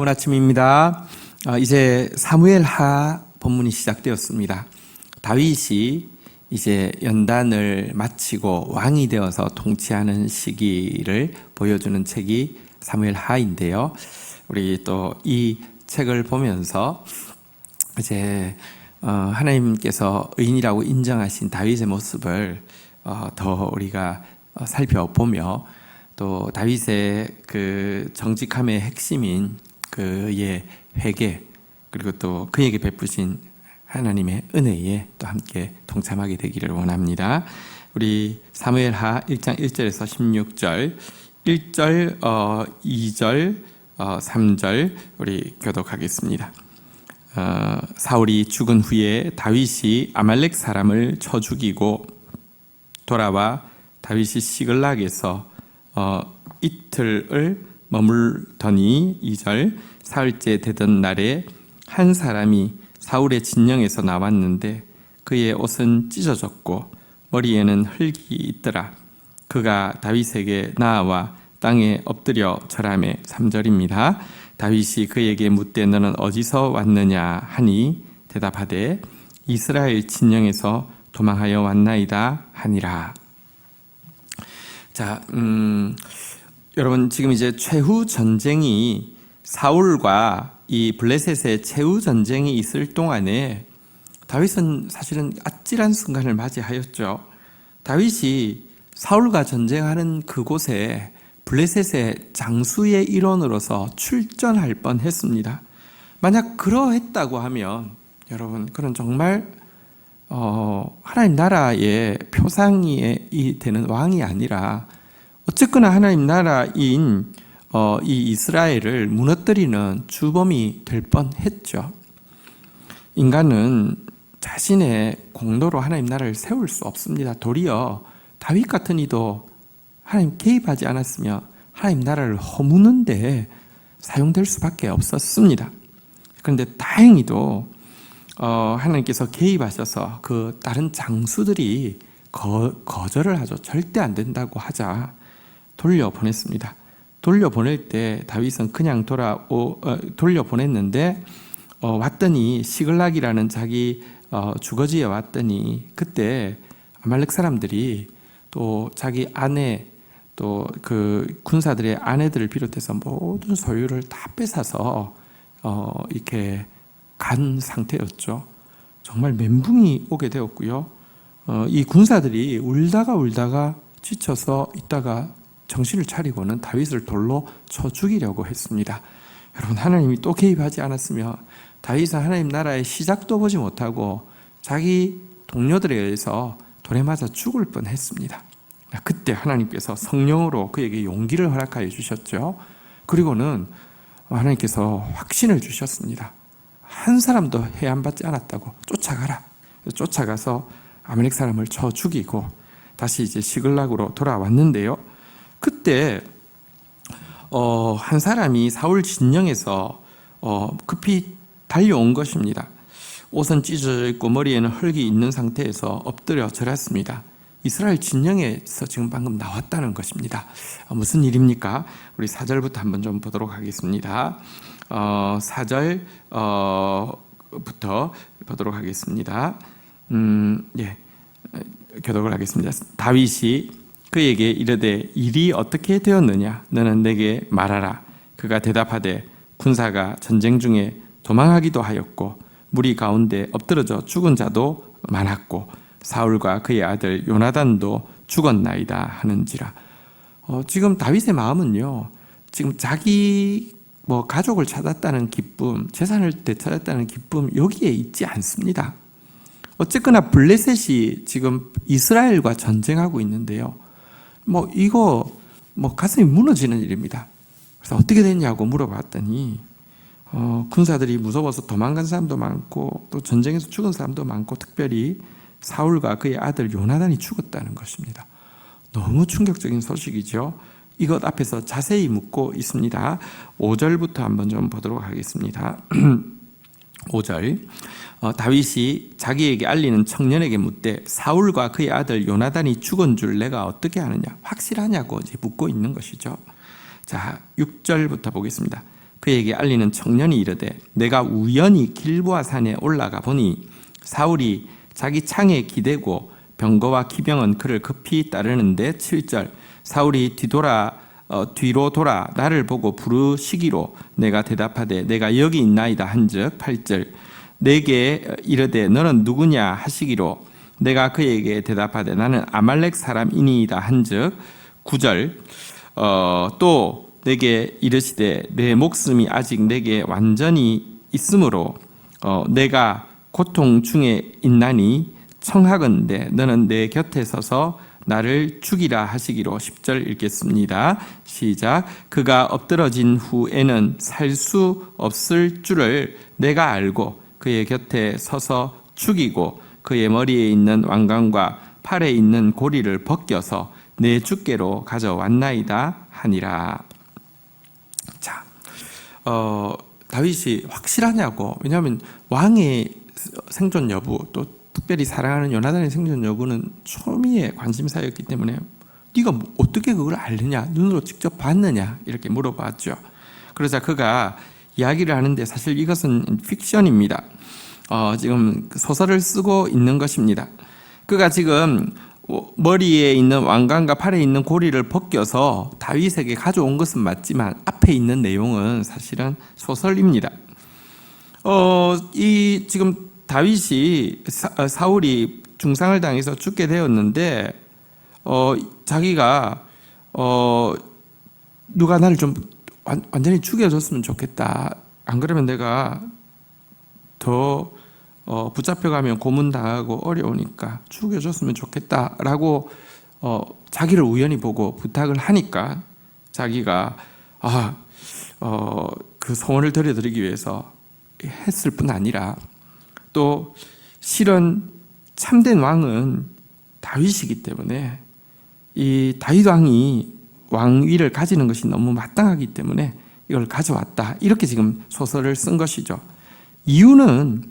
좋은 아침입니다. 이제 사무엘하 본문이 시작되었습니다. 다윗이 이제 연단을 마치고 왕이 되어서 통치하는 시기를 보여주는 책이 사무엘하인데요. 우리 또 이 책을 보면서 이제 하나님께서 의인이라고 인정하신 다윗의 모습을 더 우리가 살펴보며 또 다윗의 그 정직함의 핵심인 그의 회개 그리고 또 그에게 베푸신 하나님의 은혜에 또 함께 동참하게 되기를 원합니다. 우리 사무엘하 1장 1절에서 16절 1절, 2절, 3절 우리 교독하겠습니다. 사울이 죽은 후에 다윗이 아말렉 사람을 쳐 죽이고 돌아와 다윗이 시글락에서 이틀을 머물더니 2절 사흘째 되던 날에 한 사람이 사울의 진영에서 나왔는데 그의 옷은 찢어졌고 머리에는 흙이 있더라. 그가 다윗에게 나아와 땅에 엎드려 절하매 3절입니다. 다윗이 그에게 묻되 너는 어디서 왔느냐 하니 대답하되 이스라엘 진영에서 도망하여 왔나이다 하니라. 자, 여러분 지금 이제 최후 전쟁이 사울과 이 블레셋의 최후 전쟁이 있을 동안에 다윗은 사실은 아찔한 순간을 맞이하였죠. 다윗이 사울과 전쟁하는 그곳에 블레셋의 장수의 일원으로서 출전할 뻔했습니다. 만약 그러했다고 하면 여러분 그는 정말 하나님 나라의 표상이 되는 왕이 아니라 어쨌거나 하나님 나라인 이 이스라엘을 무너뜨리는 주범이 될 뻔했죠. 인간은 자신의 공로로 하나님 나라를 세울 수 없습니다. 도리어 다윗 같은 이도 하나님 개입하지 않았으면 하나님 나라를 허무는 데 사용될 수밖에 없었습니다. 그런데 다행히도 하나님께서 개입하셔서 그 다른 장수들이 거절을 하죠. 절대 안 된다고 하자 돌려보냈습니다. 돌려보낼 때 다윗은 그냥 돌려보냈는데 왔더니 시글락이라는 자기 주거지에 왔더니 그때 아말렉 사람들이 또 자기 아내 또 그 군사들의 아내들을 비롯해서 모든 소유를 다 뺏어서 이렇게 간 상태였죠. 정말 멘붕이 오게 되었고요. 이 군사들이 울다가 지쳐서 있다가 정신을 차리고는 다윗을 돌로 쳐 죽이려고 했습니다. 여러분 하나님이 또 개입하지 않았으면 다윗은 하나님 나라의 시작도 보지 못하고 자기 동료들에 의해서 돌에 맞아 죽을 뻔했습니다. 그때 하나님께서 성령으로 그에게 용기를 허락하여 주셨죠. 그리고는 하나님께서 확신을 주셨습니다. 한 사람도 해안받지 않았다고 쫓아가라. 쫓아가서 아말렉 사람을 쳐 죽이고 다시 이제 시글락으로 돌아왔는데요. 그때 한 사람이 사울 진영에서 급히 달려온 것입니다. 옷은 찢어져 있고 머리에는 흙이 있는 상태에서 엎드려 절했습니다. 이스라엘 진영에서 지금 방금 나왔다는 것입니다. 무슨 일입니까? 우리 4절부터 한번 좀 보도록 하겠습니다. 4절부터 보도록 하겠습니다. 교독을 하겠습니다. 다윗이 그에게 이르되 일이 어떻게 되었느냐 너는 내게 말하라. 그가 대답하되 군사가 전쟁 중에 도망하기도 하였고 무리 가운데 엎드러져 죽은 자도 많았고 사울과 그의 아들 요나단도 죽었나이다 하는지라. 지금 다윗의 마음은요. 지금 자기 가족을 찾았다는 기쁨, 재산을 되찾았다는 기쁨 여기에 있지 않습니다. 어쨌거나 블레셋이 지금 이스라엘과 전쟁하고 있는데요. 이거 가슴이 무너지는 일입니다. 그래서 어떻게 됐냐고 물어봤더니 군사들이 무서워서 도망간 사람도 많고 또 전쟁에서 죽은 사람도 많고 특별히 사울과 그의 아들 요나단이 죽었다는 것입니다. 너무 충격적인 소식이죠. 이것 앞에서 자세히 묻고 있습니다. 5절부터 한번 좀 보도록 하겠습니다. 5절 다윗이 자기에게 알리는 청년에게 묻되 사울과 그의 아들 요나단이 죽은 줄 내가 어떻게 아느냐 확실하냐고 이제 묻고 있는 것이죠. 자 6절부터 보겠습니다. 그에게 알리는 청년이 이르되 내가 우연히 길보아 산에 올라가 보니 사울이 자기 창에 기대고 병거와 기병은 그를 급히 따르는데 7절 사울이 뒤로 돌아 나를 보고 부르시기로 내가 대답하되 내가 여기 있나이다 한즉 8절 내게 이르되 너는 누구냐 하시기로 내가 그에게 대답하되 나는 아말렉 사람이니이다 한즉 9절 또 내게 이르시되 내 목숨이 아직 내게 완전히 있으므로 내가 고통 중에 있나니 청하건대 너는 내 곁에 서서 나를 죽이라 하시기로 10절 읽겠습니다. 시작. 그가 엎드러진 후에는 살 수 없을 줄을 내가 알고 그의 곁에 서서 죽이고 그의 머리에 있는 왕관과 팔에 있는 고리를 벗겨서 내 주께로 가져왔나이다 하니라. 자, 다윗이 확실하냐고. 왜냐하면 왕의 생존 여부, 또 특별히 사랑하는 요나단의 생존 여부는 초미의 관심사였기 때문에 네가 어떻게 그걸 알느냐, 눈으로 직접 봤느냐 이렇게 물어봤죠. 그러자 그가 이야기를 하는데 사실 이것은 픽션입니다. 지금 소설을 쓰고 있는 것입니다. 그가 지금 머리에 있는 왕관과 팔에 있는 고리를 벗겨서 다윗에게 가져온 것은 맞지만 앞에 있는 내용은 사실은 소설입니다. 이 지금 다윗이 사울이 중상을 당해서 죽게 되었는데 자기가 누가 나를 좀 완전히 죽여줬으면 좋겠다. 안 그러면 내가 더 붙잡혀가면 고문당하고 어려우니까 죽여줬으면 좋겠다라고 자기를 우연히 보고 부탁을 하니까 자기가 그 소원을 들여드리기 위해서 했을 뿐 아니라 또 실은 참된 왕은 다윗이기 때문에 이 다윗 왕이 왕위를 가지는 것이 너무 마땅하기 때문에 이걸 가져왔다. 이렇게 지금 소설을 쓴 것이죠. 이유는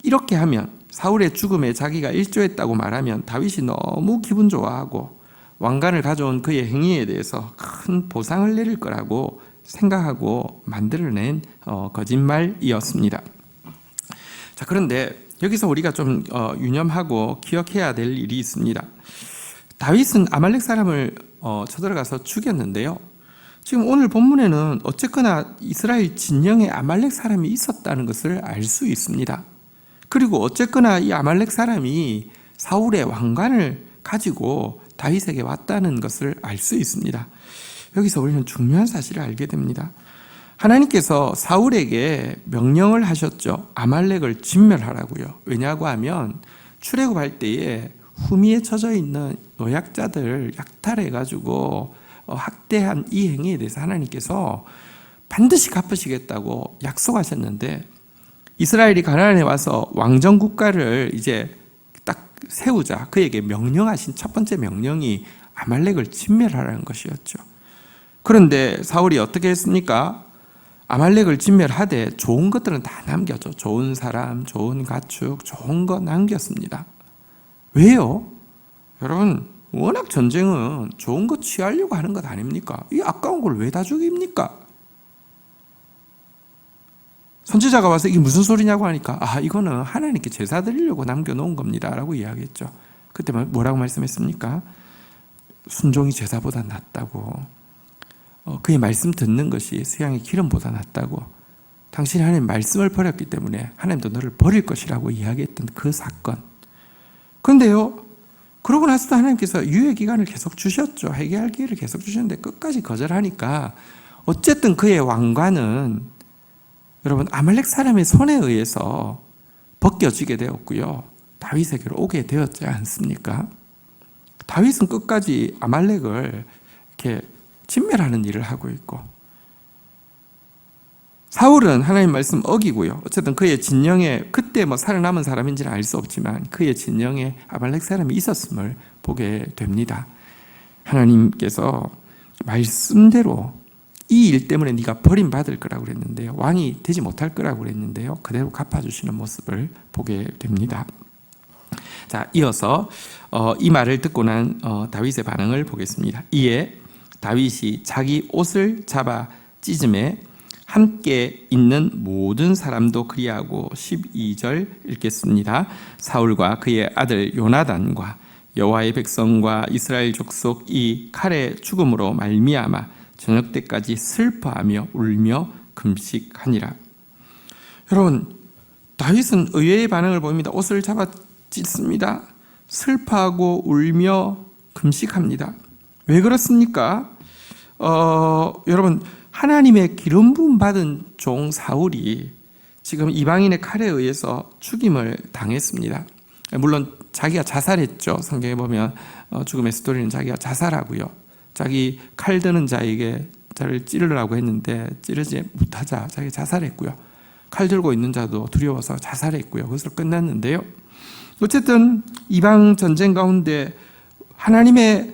이렇게 하면 사울의 죽음에 자기가 일조했다고 말하면 다윗이 너무 기분 좋아하고 왕관을 가져온 그의 행위에 대해서 큰 보상을 내릴 거라고 생각하고 만들어낸 거짓말이었습니다. 자, 그런데 여기서 우리가 좀 유념하고 기억해야 될 일이 있습니다. 다윗은 아말렉 사람을 쳐들어가서 죽였는데요. 지금 오늘 본문에는 어쨌거나 이스라엘 진영에 아말렉 사람이 있었다는 것을 알 수 있습니다. 그리고 어쨌거나 이 아말렉 사람이 사울의 왕관을 가지고 다윗에게 왔다는 것을 알 수 있습니다. 여기서 우리는 중요한 사실을 알게 됩니다. 하나님께서 사울에게 명령을 하셨죠. 아말렉을 진멸하라고요. 왜냐고 하면 출애굽할 때에 후미에 처져 있는 노약자들 약탈해가지고 학대한 이 행위에 대해서 하나님께서 반드시 갚으시겠다고 약속하셨는데 이스라엘이 가나안에 와서 왕정 국가를 이제 딱 세우자 그에게 명령하신 첫 번째 명령이 아말렉을 진멸하라는 것이었죠. 그런데 사울이 어떻게 했습니까? 아말렉을 진멸하되 좋은 것들은 다 남겼죠. 좋은 사람, 좋은 가축, 좋은 거 남겼습니다. 왜요? 여러분, 워낙 전쟁은 좋은 거 취하려고 하는 것 아닙니까? 이 아까운 걸 왜 다 죽입니까? 선지자가 와서 이게 무슨 소리냐고 하니까 이거는 하나님께 제사 드리려고 남겨놓은 겁니다 라고 이야기했죠. 그때 뭐라고 말씀했습니까? 순종이 제사보다 낫다고, 그의 말씀 듣는 것이 수양의 기름보다 낫다고, 당신이 하나님 말씀을 버렸기 때문에 하나님도 너를 버릴 것이라고 이야기했던 그 사건. 그런데요, 그러고 나서도 하나님께서 유예 기간을 계속 주셨죠. 회개할 기회를 계속 주셨는데 끝까지 거절하니까 어쨌든 그의 왕관은 여러분 아말렉 사람의 손에 의해서 벗겨지게 되었고요. 다윗에게로 오게 되었지 않습니까? 다윗은 끝까지 아말렉을 이렇게 진멸하는 일을 하고 있고, 사울은 하나님 말씀 어기고요. 어쨌든 그의 진영에 그때 살아남은 사람인지는 알 수 없지만 그의 진영에 아말렉 사람이 있었음을 보게 됩니다. 하나님께서 말씀대로 이 일 때문에 네가 버림받을 거라고 그랬는데요, 왕이 되지 못할 거라고 그랬는데요, 그대로 갚아주시는 모습을 보게 됩니다. 자, 이어서 이 말을 듣고 난 다윗의 반응을 보겠습니다. 이에 다윗이 자기 옷을 잡아 찢음에 함께 있는 모든 사람도 그리하고 12절 읽겠습니다. 사울과 그의 아들 요나단과 여호와의 백성과 이스라엘 족속이 칼의 죽음으로 말미암아 저녁 때까지 슬퍼하며 울며 금식하니라. 여러분, 다윗은 의외의 반응을 보입니다. 옷을 잡아 찢습니다. 슬퍼하고 울며 금식합니다. 왜 그렇습니까? 여러분, 하나님의 기름 부음 받은 종 사울이 지금 이방인의 칼에 의해서 죽임을 당했습니다. 물론 자기가 자살했죠. 성경에 보면 죽음의 스토리는 자기가 자살하고요. 자기 칼 드는 자에게 자를 찌르라고 했는데 찌르지 못하자 자기가 자살했고요. 칼 들고 있는 자도 두려워서 자살했고요. 그것으로 끝났는데요. 어쨌든 이방 전쟁 가운데 하나님의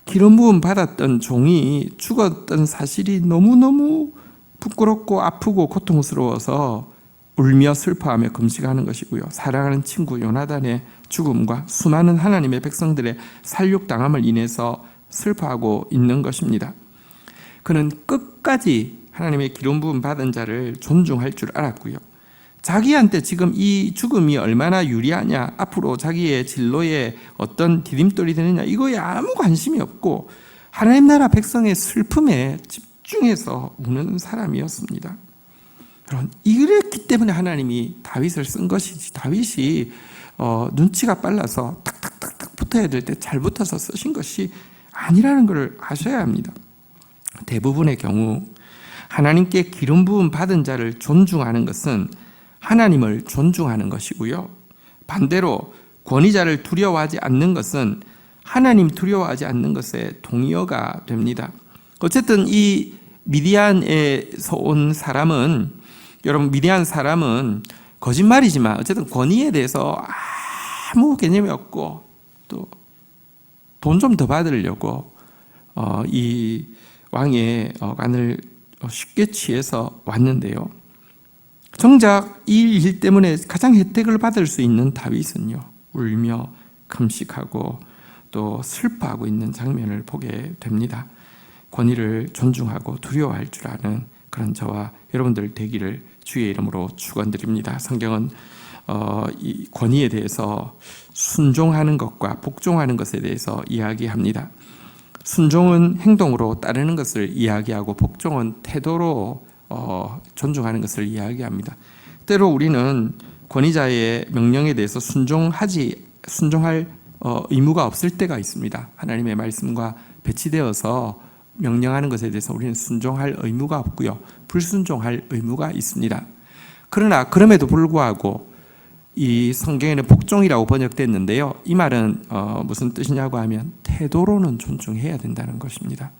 기름 부음 받았던 종이 죽었던 사실이 너무너무 부끄럽고 아프고 고통스러워서 울며 슬퍼하며 금식하는 것이고요. 사랑하는 친구 요나단의 죽음과 수많은 하나님의 백성들의 살육당함을 인해서 슬퍼하고 있는 것입니다. 그는 끝까지 하나님의 기름 부음 받은 자를 존중할 줄 알았고요. 자기한테 지금 이 죽음이 얼마나 유리하냐, 앞으로 자기의 진로에 어떤 디딤돌이 되느냐, 이거에 아무 관심이 없고 하나님 나라 백성의 슬픔에 집중해서 우는 사람이었습니다. 여러분, 이랬기 때문에 하나님이 다윗을 쓴 것이지, 다윗이 눈치가 빨라서 탁탁탁탁 붙어야 될 때 잘 붙어서 쓰신 것이 아니라는 것을 아셔야 합니다. 대부분의 경우 하나님께 기름 부음 받은 자를 존중하는 것은 하나님을 존중하는 것이고요. 반대로 권위자를 두려워하지 않는 것은 하나님 두려워하지 않는 것에 동의어가 됩니다. 어쨌든 이 미디안에서 온 사람은, 여러분, 미디안 사람은 거짓말이지만 어쨌든 권위에 대해서 아무 개념이 없고 또 돈 좀 더 받으려고 이 왕의 관을 쉽게 취해서 왔는데요. 정작 이 일 때문에 가장 혜택을 받을 수 있는 다윗은요, 울며 금식하고 또 슬퍼하고 있는 장면을 보게 됩니다. 권위를 존중하고 두려워할 줄 아는 그런 저와 여러분들 되기를 주의 이름으로 축원드립니다. 성경은 이 권위에 대해서 순종하는 것과 복종하는 것에 대해서 이야기합니다. 순종은 행동으로 따르는 것을 이야기하고 복종은 태도로 존중하는 것을 이야기합니다. 때로 우리는 권위자의 명령에 대해서 순종할 의무가 없을 때가 있습니다. 하나님의 말씀과 배치되어서 명령하는 것에 대해서 우리는 순종할 의무가 없고요, 불순종할 의무가 있습니다. 그러나 그럼에도 불구하고 이 성경에는 복종이라고 번역됐는데요, 이 말은 무슨 뜻이냐고 하면 태도로는 존중해야 된다는 것입니다.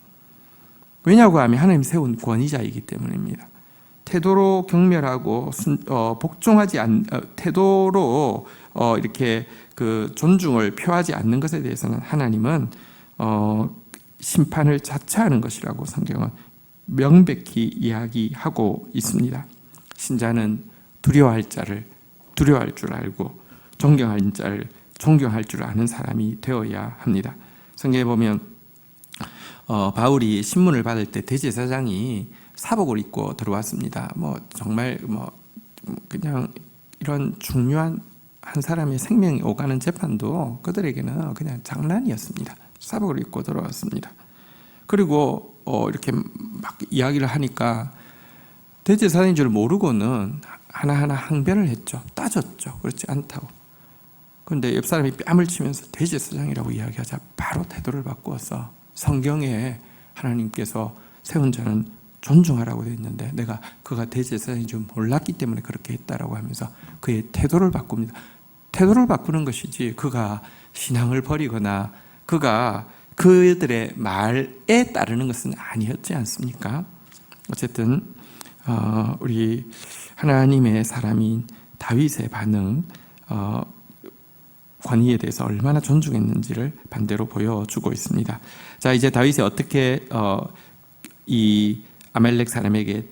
왜냐고 하면 하나님 세운 권위자이기 때문입니다. 태도로 경멸하고 복종하지 태도로 이렇게 그 존중을 표하지 않는 것에 대해서는 하나님은 심판을 자처하는 것이라고 성경은 명백히 이야기하고 있습니다. 신자는 두려워할 자를 두려워할 줄 알고 존경할 자를 존경할 줄 아는 사람이 되어야 합니다. 성경에 보면 바울이 신문을 받을 때 대제사장이 사복을 입고 들어왔습니다. 정말 그냥 이런 중요한 한 사람의 생명이 오가는 재판도 그들에게는 그냥 장난이었습니다. 사복을 입고 들어왔습니다. 그리고 이렇게 막 이야기를 하니까 대제사장인 줄 모르고는 하나하나 항변을 했죠. 따졌죠. 그렇지 않다고. 그런데 옆 사람이 뺨을 치면서 대제사장이라고 이야기하자 바로 태도를 바꾸어서 성경에 하나님께서 세운 자는 존중하라고 되어 있는데 내가 그가 대제사장인 줄 몰랐기 때문에 그렇게 했다라고 하면서 그의 태도를 바꿉니다. 태도를 바꾸는 것이지 그가 신앙을 버리거나 그가 그들의 말에 따르는 것은 아니었지 않습니까? 어쨌든 우리 하나님의 사람인 다윗의 반응, 권위에 대해서 얼마나 존중했는지를 반대로 보여주고 있습니다. 자, 이제 다윗이 어떻게 이 아말렉 사람에게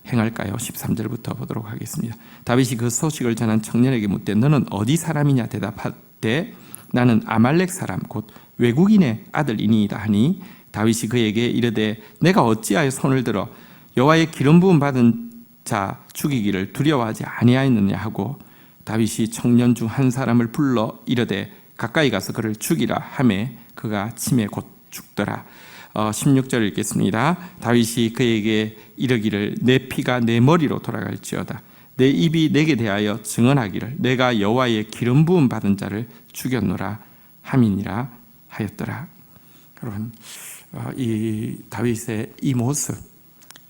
행할까요? 13절부터 보도록 하겠습니다. 다윗이 그 소식을 전한 청년에게 묻되 너는 어디 사람이냐 대답하되 나는 아말렉 사람 곧 외국인의 아들이니이다 하니 다윗이 그에게 이르되 내가 어찌하여 손을 들어 여호와의 기름 부음 받은 자 죽이기를 두려워하지 아니하였느냐 하고 다윗이 청년 중 한 사람을 불러 이르되 가까이 가서 그를 죽이라 하매 그가 침에 곧 죽더라. 16절 읽겠습니다. 다윗이 그에게 이르기를 내 피가 내 머리로 돌아갈지어다. 내 입이 내게 대하여 증언하기를 내가 여호와의 기름 부음 받은 자를 죽였노라 함이니라 하였더라. 여러분, 이 다윗의 이 모습,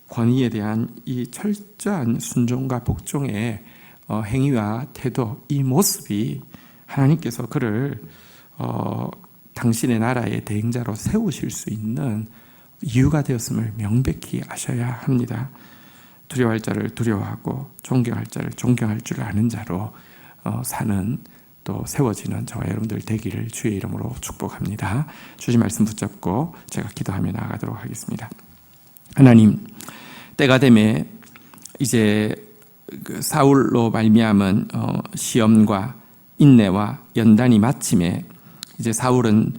권위에 대한 이 철저한 순종과 복종의 행위와 태도, 이 모습이 하나님께서 그를 당신의 나라의 대행자로 세우실 수 있는 이유가 되었음을 명백히 아셔야 합니다. 두려워할 자를 두려워하고 존경할 자를 존경할 줄 아는 자로 사는, 또 세워지는 저와 여러분들 되기를 주의 이름으로 축복합니다. 주신 말씀 붙잡고 제가 기도하며 나아가도록 하겠습니다. 하나님, 때가 되매 이제 사울로 말미암은 시험과 인내와 연단이 마침에 이제 사울은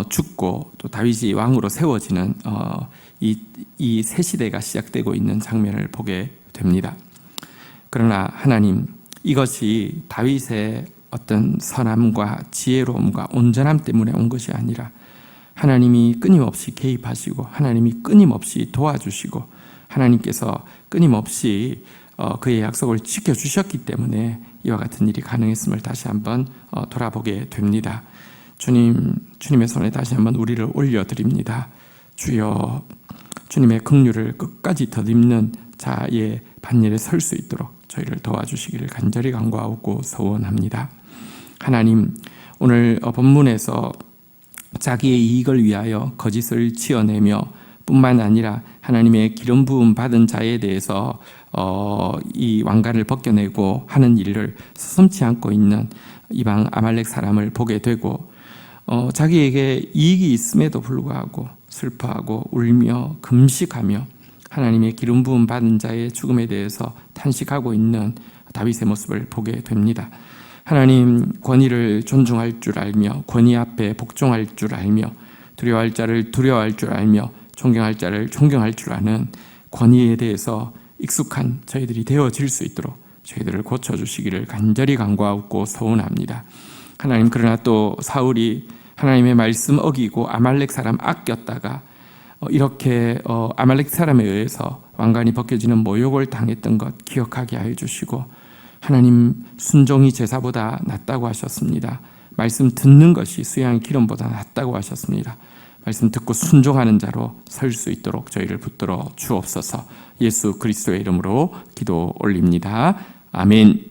죽고 또 다윗이 왕으로 세워지는 이 새 시대가 시작되고 있는 장면을 보게 됩니다. 그러나 하나님, 이것이 다윗의 어떤 선함과 지혜로움과 온전함 때문에 온 것이 아니라 하나님이 끊임없이 개입하시고 하나님이 끊임없이 도와주시고 하나님께서 끊임없이 그의 약속을 지켜주셨기 때문에 이와 같은 일이 가능했음을 다시 한번 돌아보게 됩니다. 주님의 손에 다시 한번 우리를 올려드립니다. 주여, 주님의 긍휼을 끝까지 덧입는 자의 반열에 설 수 있도록 저희를 도와주시기를 간절히 간구하고 소원합니다. 하나님, 오늘 본문에서 자기의 이익을 위하여 거짓을 지어내며 뿐만 아니라 하나님의 기름 부음 받은 자에 대해서 이 왕관을 벗겨내고 하는 일을 서슴지 않고 있는 이방 아말렉 사람을 보게 되고 자기에게 이익이 있음에도 불구하고 슬퍼하고 울며 금식하며 하나님의 기름 부음 받은 자의 죽음에 대해서 탄식하고 있는 다윗의 모습을 보게 됩니다. 하나님, 권위를 존중할 줄 알며 권위 앞에 복종할 줄 알며 두려워할 자를 두려워할 줄 알며 존경할 자를 존경할 줄 아는 권위에 대해서 익숙한 저희들이 되어질 수 있도록 저희들을 고쳐주시기를 간절히 간구하고 소원합니다. 하나님, 그러나 또 사울이 하나님의 말씀 어기고 아말렉 사람 아꼈다가 이렇게 아말렉 사람에 의해서 왕관이 벗겨지는 모욕을 당했던 것 기억하게 하여 주시고, 하나님, 순종이 제사보다 낫다고 하셨습니다. 말씀 듣는 것이 수양의 기름보다 낫다고 하셨습니다. 말씀 듣고 순종하는 자로 설 수 있도록 저희를 붙들어 주옵소서. 예수 그리스도의 이름으로 기도 올립니다. 아멘.